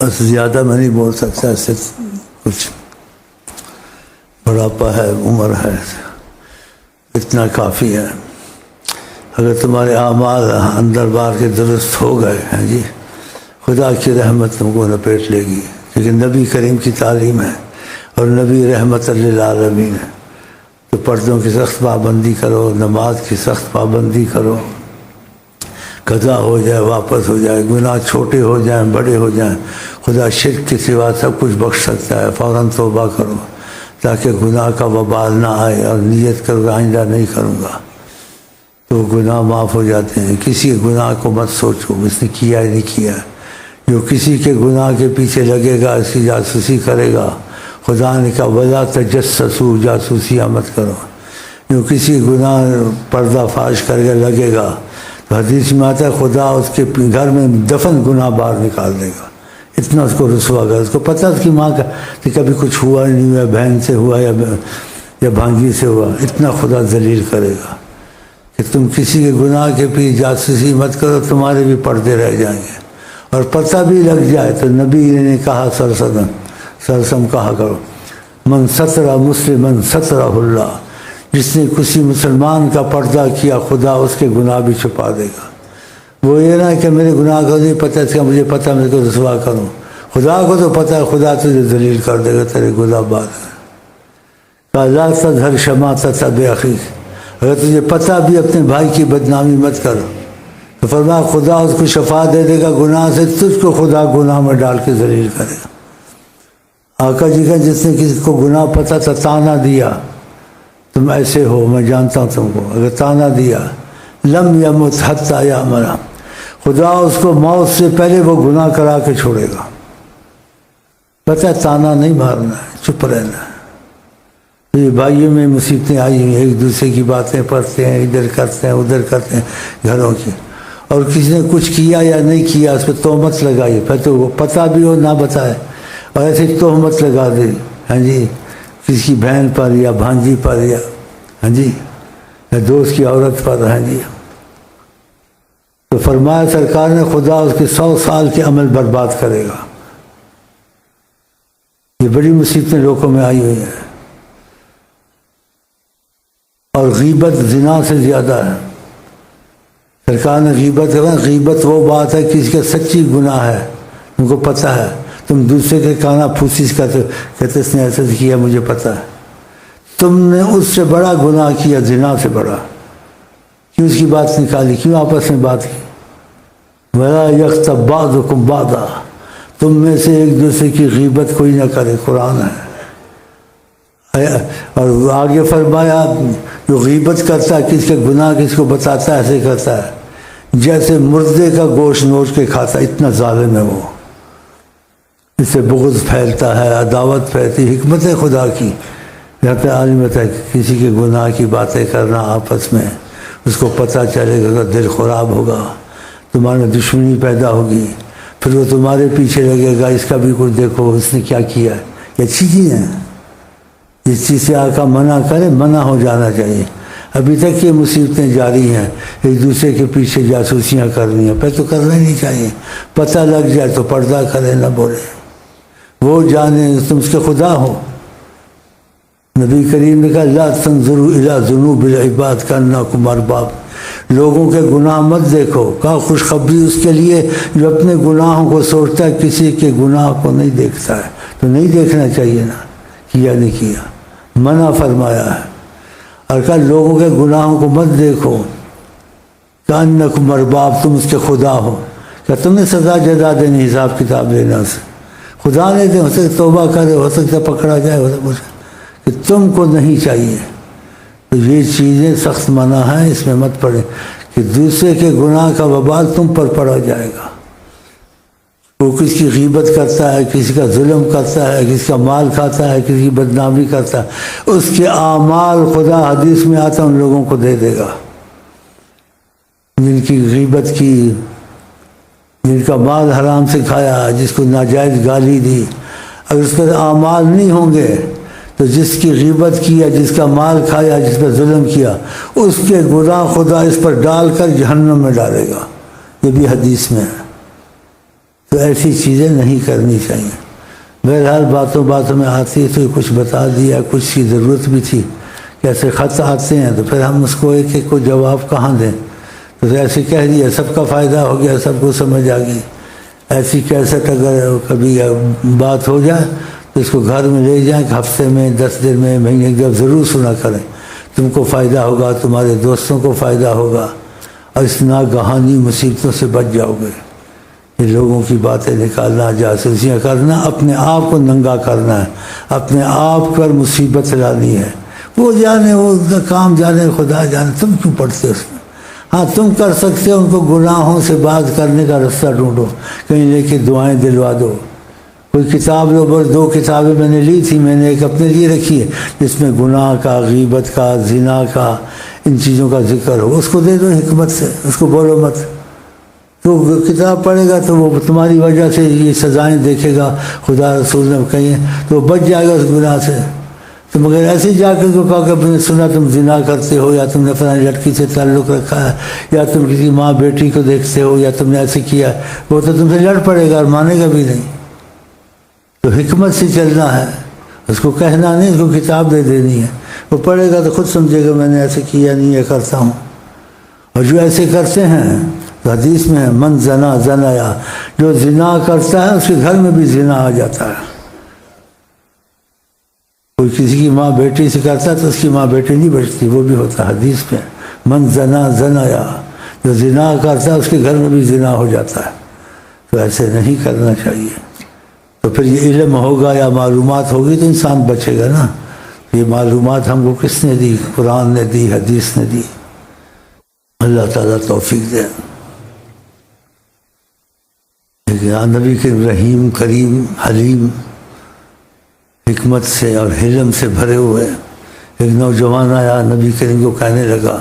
بس زیادہ میں نہیں بول سکتا، اس سے کچھ بڑھاپا ہے، عمر ہے، اتنا کافی ہے۔ اگر تمہارے اعمال اندر باہر کے درست ہو گئے ہیں جی، خدا کی رحمت تم کو لپیٹ لے گی، کیونکہ نبی کریم کی تعلیم ہے اور نبی رحمت للعالمین ہے۔ تو پردوں کی سخت پابندی کرو، نماز کی سخت پابندی کرو، قضا ہو جائے واپس ہو جائے، گناہ چھوٹے ہو جائیں بڑے ہو جائیں، خدا شرک کے سوا سب کچھ بخش سکتا ہے۔ فوراً توبہ کرو تاکہ گناہ کا وبال نہ آئے، اور نیت کرو آئندہ نہیں کروں گا، تو گناہ معاف ہو جاتے ہیں۔ کسی گناہ کو مت سوچو اس نے کیا ہے نہیں کیا ہے، جو کسی کے گناہ کے پیچھے لگے گا اس کی جاسوسی کرے گا۔ خدا نے کہا وَلَا تَجَسَّسُوا، جاسوسیاں مت کرو۔ جو کسی گناہ پردہ فاش کر کے لگے گا تو حدیث میں آتا ہے خدا اس کے گھر میں دفن گناہ باہر نکال دے گا، اتنا اس کو رسوا کر۔ اس کو پتہ اس کی ماں کا کہ کبھی کچھ ہوا نہیں ہوا، بہن سے ہوا یا بھانجی سے ہوا، اتنا خدا ذلیل کرے گا کہ تم کسی کے گناہ کے پیچھے جاسوسی مت کرو، تمہارے بھی پردے رہ جائیں گے۔ اور پتہ بھی لگ جائے تو نبی نے کہا سرسم کہا کرو من ستر مسلمن سترہ اللہ، جس نے کسی مسلمان کا پردہ کیا خدا اس کے گناہ بھی چھپا دے گا۔ وہ یہ نہ کہ میرے گناہ کو نہیں پتہ، اس کا مجھے پتہ میرے کو رسوا کروں، خدا کو تو پتہ ہے، خدا تجھے ذلیل کر دے گا، تیرے گناہ بعد ہے۔ لا تظہر شماتۃ بأخیک، اگر تجھے پتہ بھی اپنے بھائی کی بدنامی مت کر، تو فرمایا خدا اس کو شفا دے دے گا گناہ سے، تجھ کو خدا گناہ میں ڈال کے ذلیل کرے گا۔ آقا جی کا جس نے کسی کو گناہ پتہ تھا تانا دیا تم ایسے ہو، میں جانتا ہوں تم کو، اگر تانا دیا لم یمت حتی یأمر، خدا اس کو موت سے پہلے وہ گناہ کرا کے چھوڑے گا۔ پتہ ہے تانا نہیں مارنا ہے، چپ رہنا ہے۔ یہ بھائیوں میں مصیبتیں آئی ہیں، ایک دوسرے کی باتیں پڑھتے ہیں، ادھر کرتے ہیں ادھر کرتے ہیں گھروں کی، اور کسی نے کچھ کیا یا نہیں کیا اس پہ تہمت لگائی، پھر تو وہ پتہ بھی ہو نہ بتائے اور ایسے تہمت لگا دے، ہاں جی، کسی کی بہن پر یا بھانجی پر یا ہاں جی یا دوست کی عورت پر، ہاں جی۔ تو فرمایا سرکار نے خدا اس کے 100 سال کے عمل برباد کرے گا۔ یہ بڑی مصیبتیں لوگوں میں آئی ہوئی ہیں، اور غیبت زنا سے زیادہ ہے۔ سرکار نے غیبت کہا، غیبت وہ بات ہے کسی کا سچی گناہ ہے، تم کو پتہ ہے، تم دوسرے کے کانا پھوسی کرتے کہتے اس نے ایسا کیا مجھے پتہ ہے، تم نے اس سے بڑا گناہ کیا، زنا سے بڑا۔ کیوں اس کی بات نکالی، کیوں آپس میں بات کی؟ وَلَا يَغْتَبْ بَعْضُكُمْ بَعْضًا، تم میں سے ایک دوسرے کی غیبت کوئی نہ کرے، قرآن ہے۔ اور آگے فرمایا جو غیبت کرتا ہے کس کے گناہ کس کو بتاتا ہے ایسے کرتا ہے جیسے مردے کا گوشت نوچ کے کھاتا ہے، اتنا ظالم ہے وہ۔ اس سے بغض پھیلتا ہے، عداوت پھیلتی، حکمت ہے خدا کی۔ یہاں پہ عالمت ہے کسی کے گناہ کی باتیں کرنا آپس میں، اس کو پتہ چلے گا، دل خراب ہوگا، تمہارے دشمنی پیدا ہوگی، پھر وہ تمہارے پیچھے لگے گا، اس کا بھی کچھ دیکھو اس نے کیا کیا ہے۔ یہ اچھی چیز ہے، جس چیز سے آقا منع کرے منع ہو جانا چاہیے۔ ابھی تک یہ مصیبتیں جاری ہیں، ایک دوسرے کے پیچھے جاسوسیاں کرنی ہیں، پھر تو کرنا ہی نہیں چاہیے۔ پتہ لگ جائے تو پردہ کرے، نہ بولے، وہ جانے تم اس کے خدا ہو۔ نبی کریم نے کہا لا تنظروا الی ذنوب العباد کانکم ارباب، لوگوں کے گناہ مت دیکھو، کہا خوشخبری اس کے لیے جو اپنے گناہوں کو سوچتا ہے، کسی کے گناہ کو نہیں دیکھتا ہے، تو نہیں دیکھنا چاہیے نا، کیا نہیں کیا، منع فرمایا ہے۔ اور کہا لوگوں کے گناہوں کو مت دیکھو، کانکم ارباب، تم اس کے خدا ہو۔ کہ تم نے سزا جزا دینی، حساب کتاب لینا سے خدا نے دے، ہو سکتا توبہ کرے، ہو سکتا پکڑا جائے، ہو سکتا کہ تم کو نہیں چاہیے۔ تو یہ چیزیں سخت منع ہیں، اس میں مت پڑے کہ دوسرے کے گناہ کا وبال تم پر پڑا جائے گا۔ وہ کسی کی غیبت کرتا ہے، کسی کا ظلم کرتا ہے، کسی کا مال کھاتا ہے، کسی کی بدنامی کرتا ہے، اس کے اعمال خدا حدیث میں آتا ان لوگوں کو دے دے گا جن کی غیبت کی، جن کا مال حرام سے کھایا، جس کو ناجائز گالی دی۔ اگر اس پر اعمال نہیں ہوں گے تو جس کی غیبت کیا، جس کا مال کھایا، جس پر ظلم کیا، اس کے گناہ خدا اس پر ڈال کر جہنم میں ڈالے گا، یہ بھی حدیث میں ہے۔ تو ایسی چیزیں نہیں کرنی چاہیے۔ بہرحال باتوں میں آتی ہے تو کچھ بتا دیا، کچھ کی ضرورت بھی تھی کہ ایسے خط آتے ہیں تو پھر ہم اس کو ایک ایک کو جواب کہاں دیں، تو ایسے کہہ دیا، سب کا فائدہ ہو گیا، سب کو سمجھ آ گئی۔ ایسی کیسٹ اگر کبھی بات ہو جائے تو اس کو گھر میں لے جائیں کہ ہفتے میں 10 دن میں مہینے جب ضرور سنا کریں، تم کو فائدہ ہوگا، تمہارے دوستوں کو فائدہ ہوگا، اور اس ناگہانی مصیبتوں سے بچ جاؤ گے۔ یہ لوگوں کی باتیں نکالنا، جاسوسیاں کرنا، اپنے آپ کو ننگا کرنا ہے، اپنے آپ پر مصیبت لانی ہے۔ وہ جانے، وہ کام جانے، خدا جانے، تم کیوں پڑھتے اس میں؟ ہاں تم کر سکتے ہو، ان کو گناہوں سے باز کرنے کا رستہ ڈھونڈو، کہیں لے کے دعائیں دلوا دو۔ کوئی کتاب لو، بس 2 کتابیں میں نے لی تھی، میں نے ایک اپنے لیے رکھی ہے جس میں گناہ کا، غیبت کا، زنا کا، ان چیزوں کا ذکر ہو، اس کو دے دو حکمت سے، اس کو بولو مت۔ تو کتاب پڑھے گا تو وہ تمہاری وجہ سے یہ سزائیں دیکھے گا، خدا رسول نے کہیں، تو وہ بچ جائے گا اس گناہ سے۔ تو مگر ایسے جا کے کو کہا کہ آپ نے سنا تم زنا کرتے ہو، یا تم نے فلاں لڑکی سے تعلق رکھا ہے، یا تم کسی ماں بیٹی کو دیکھتے ہو، یا تم نے ایسے کیا ہے، وہ تو تم سے لڑ پڑے گا اور مانے گا بھی نہیں۔ تو حکمت سے چلنا ہے، اس کو کہنا نہیں، اس کو کتاب دے دینی ہے، وہ پڑھے گا تو خود سمجھے گا میں نے ایسے کیا نہیں، یہ کرتا ہوں۔ اور جو ایسے کرتے ہیں تو حدیث میں ہے من زنا زنایا، جو زنا کرتا ہے اس کے گھر میں بھی زنا آ جاتا ہے۔ کوئی کسی کی ماں بیٹی سے کرتا ہے تو اس کی ماں بیٹی نہیں بچتی، وہ بھی ہوتا ہے حدیث میں، من زنا زنایا، جو زنا کرتا ہے اس کے گھر میں بھی زنا ہو جاتا ہے۔ تو ایسے نہیں کرنا چاہیے۔ تو پھر یہ علم ہوگا یا معلومات ہوگی تو انسان بچے گا نا۔ یہ معلومات ہم کو کس نے دی؟ قرآن نے دی، حدیث نے دی۔ اللہ تعالیٰ توفیق دے۔ لیکن نبی کے رحیم، کریم، حلیم، حکمت سے اور حلم سے بھرے ہوئے ایک نوجوان آیا، نبی کریم کو کہنے لگا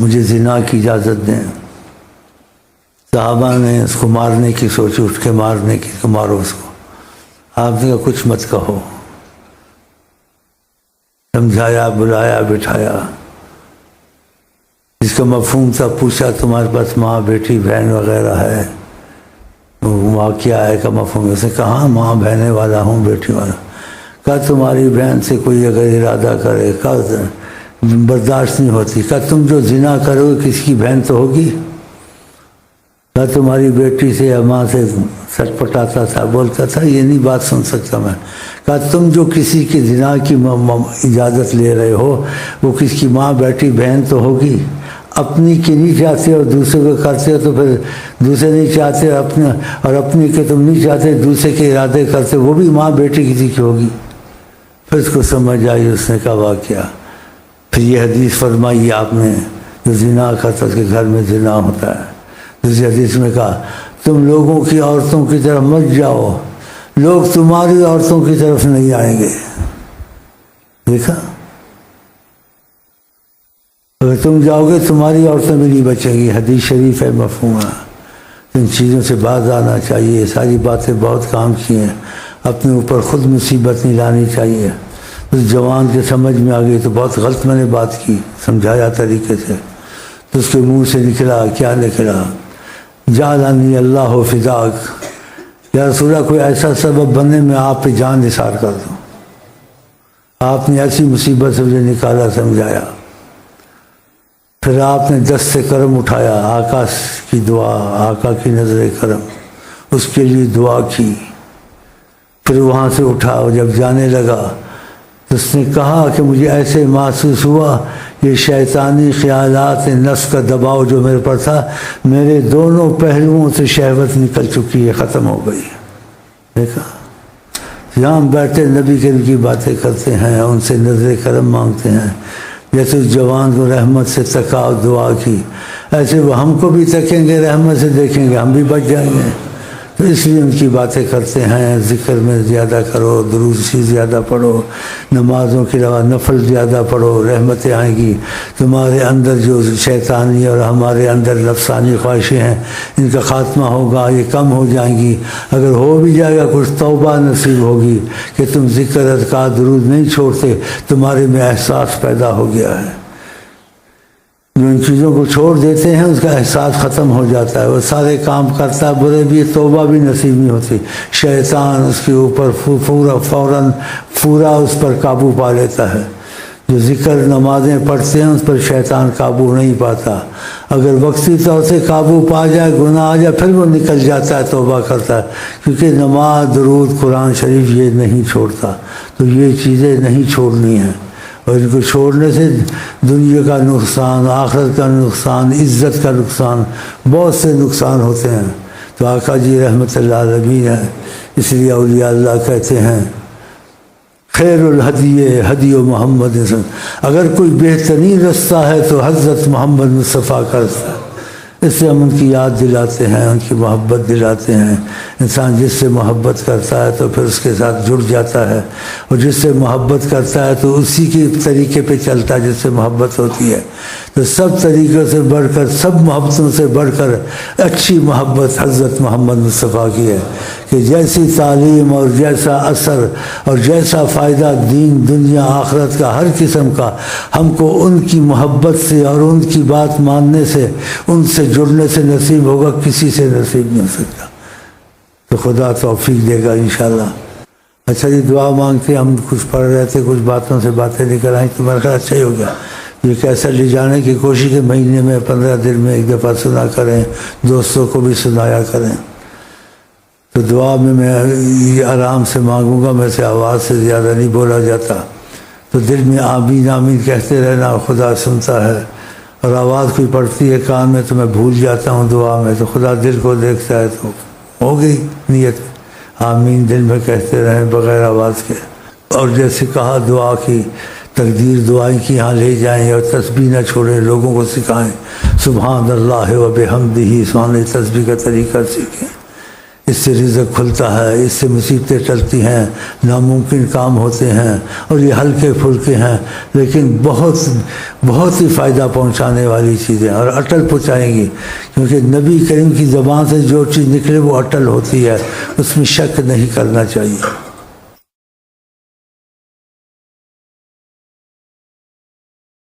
مجھے زنا کی اجازت دیں۔ صحابہ نے اس کو مارنے کی سوچی، اٹھ کے مارنے کی، کہ مارو اس کو۔ آپ نے کہا کچھ مت کہو، سمجھایا، بلایا، بٹھایا، جس کا مفہوم تھا پوچھا تمہارے پاس ماں بیٹی بہن وغیرہ ہے؟ وہاں کیا ہے کا مفہوم؟ اس نے کہا ہاں ماں بہنے والا ہوں، بیٹی والا۔ کہا تمہاری بہن سے کوئی اگر ارادہ کرے، کہا برداشت نہیں ہوتی۔ کہا تم جو زنا کرو گے کسی کی بہن تو ہوگی؟ کہا تمہاری بیٹی سے یا ماں سے سٹ پٹاتا تھا، بولتا تھا یہ نہیں بات سن سکتا میں۔ کہا تم جو کسی کی زنا کی اجازت لے رہے ہو وہ کسی کی ماں بیٹی بہن تو ہوگی؟ اپنی کی نہیں چاہتے اور دوسرے کو کرتے ہو، تو پھر دوسرے نہیں چاہتے اپنے، اور اپنی کے تم نہیں چاہتے دوسرے کے ارادے کرتے، وہ بھی ماں بیٹی کسی کی ہوگی۔ پھر اس کو سمجھ آئی، اس نے کہا واقعہ۔ پھر یہ حدیث فرمائی آپ نے، جو زنا کرتا اس کے گھر میں زنا ہوتا ہے۔ دوسری حدیث میں کہا تم لوگوں کی عورتوں کی طرف مت جاؤ، لوگ تمہاری عورتوں کی طرف نہیں آئیں گے۔ دیکھا، اگر تم جاؤ گے تمہاری عورتیں بھی نہیں بچیں گی۔ حدیث شریف ہے، مفہوم ہے۔ ان چیزوں سے باز آنا چاہیے۔ ساری باتیں بہت کام کی ہیں، اپنے اوپر خود مصیبت نہیں لانی چاہیے۔ اس جوان کے سمجھ میں آ گئی تو بہت غلط میں نے بات کی، سمجھایا طریقے سے، تو اس کے منہ سے نکلا، کیا نکلا؟ جعلنی اللہ فداک، یا رسول اللہ کوئی ایسا سبب بنے میں آپ پہ جان نثار کر دوں۔ آپ نے ایسی مصیبت سے مجھے نکالا، سمجھایا۔ پھر آپ نے دست کرم اٹھایا، آقا کی دعا، آقا کی نظر کرم، اس کے لیے دعا کی۔ پھر وہاں سے اٹھا، اور جب جانے لگا تو اس نے کہا کہ مجھے ایسے محسوس ہوا یہ شیطانی خیالات نفس کا دباؤ جو میرے پر تھا، میرے دونوں پہلوؤں سے شہوت نکل چکی ہے، ختم ہو گئی۔ دیکھا، یہاں بیٹھے نبی کریم کی باتیں کرتے ہیں، ان سے نظر کرم مانگتے ہیں، جیسے اس جوان کو رحمت سے تکا، دعا کی، ایسے وہ ہم کو بھی تکیں گے، رحمت سے دیکھیں گے، ہم بھی بچ جائیں گے۔ تو اس لیے ان کی باتیں کرتے ہیں، ذکر میں زیادہ کرو، درود شریف زیادہ پڑھو، نمازوں کے علاوہ نفل زیادہ پڑھو، رحمتیں آئیں گی۔ تمہارے اندر جو شیطانی اور ہمارے اندر نفسانی خواہشیں ہیں ان کا خاتمہ ہوگا، یہ کم ہو جائیں گی۔ اگر ہو بھی جائے گا کچھ توبہ نصیب ہوگی کہ تم ذکر اذکار درود نہیں چھوڑتے، تمہارے میں احساس پیدا ہو گیا ہے۔ جو ان چیزوں کو چھوڑ دیتے ہیں اس کا احساس ختم ہو جاتا ہے، وہ سارے کام کرتا ہے، برے بھی، توبہ بھی نصیب نہیں ہوتی، شیطان اس کے اوپر پورا اس پر قابو پا لیتا ہے۔ جو ذکر نمازیں پڑھتے ہیں اس پر شیطان قابو نہیں پاتا، اگر وقتی طور سے قابو پا جائے، گناہ آ جائے، پھر وہ نکل جاتا ہے، توبہ کرتا ہے، کیونکہ نماز، درود، قرآن شریف یہ نہیں چھوڑتا۔ تو یہ چیزیں نہیں چھوڑنی ہیں، اور ان کو چھوڑنے سے دنیا کا نقصان، آخرت کا نقصان، عزت کا نقصان، بہت سے نقصان ہوتے ہیں۔ تو آقا جی رحمۃ اللہ علیہ ہے، اس لیے اولیاء اللہ کہتے ہیں خیر الہدی ہدی محمد، اگر کوئی بہترین رستہ ہے تو حضرت محمد مصطفیٰ کا رستہ ہے۔ اس سے ہم ان کی یاد دلاتے ہیں، ان کی محبت دلاتے ہیں۔ انسان جس سے محبت کرتا ہے تو پھر اس کے ساتھ جڑ جاتا ہے، اور جس سے محبت کرتا ہے تو اسی کے طریقے پہ چلتا ہے جس سے محبت ہوتی ہے۔ تو سب طریقوں سے بڑھ کر، سب محبتوں سے بڑھ کر اچھی محبت حضرت محمد مصطفیٰ کی ہے، کہ جیسی تعلیم اور جیسا اثر اور جیسا فائدہ دین، دنیا، آخرت کا، ہر قسم کا ہم کو ان کی محبت سے اور ان کی بات ماننے سے، ان سے جڑنے سے نصیب ہوگا، کسی سے نصیب نہیں ہو سکتا۔ تو خدا توفیق دے گا انشاءاللہ۔ اچھا جی، دعا مانگتے ہم کچھ پڑھ رہے تھے، کچھ باتوں سے باتیں نکل آئیں، تو میرا خیال اچھا ہی ہو گیا۔ یہ کیسا لے جانے کی کوشش ہے، مہینے میں 15 دن میں ایک دفعہ سنا کریں، دوستوں کو بھی سنایا کریں۔ تو دعا میں آرام سے مانگوں گا، میں سے آواز سے زیادہ نہیں بولا جاتا، تو دل میں آمین آمین کہتے رہنا، خدا سنتا ہے۔ اور آواز کوئی پڑتی ہے کان میں تو میں بھول جاتا ہوں دعا میں، تو خدا دل کو دیکھتا ہے، تو ہو گئی نیت، آمین دل میں کہتے رہیں بغیر آواز کے۔ اور جیسے کہا دعا کی تقدیر، دعائیں کی یہاں لے جائیں، اور تسبیح نہ چھوڑیں، لوگوں کو سکھائیں، سبحان اللہ و بحمدہ، سبحان تسبیح کا طریقہ سیکھیں۔ اس سے رزق کھلتا ہے، اس سے مصیبتیں ٹلتی ہیں، ناممکن کام ہوتے ہیں، اور یہ ہلکے پھلکے ہیں لیکن بہت ہی فائدہ پہنچانے والی چیزیں، اور اٹل پہنچائیں گی، کیونکہ نبی کریم کی زبان سے جو چیز نکلے وہ اٹل ہوتی ہے، اس میں شک نہیں کرنا چاہیے۔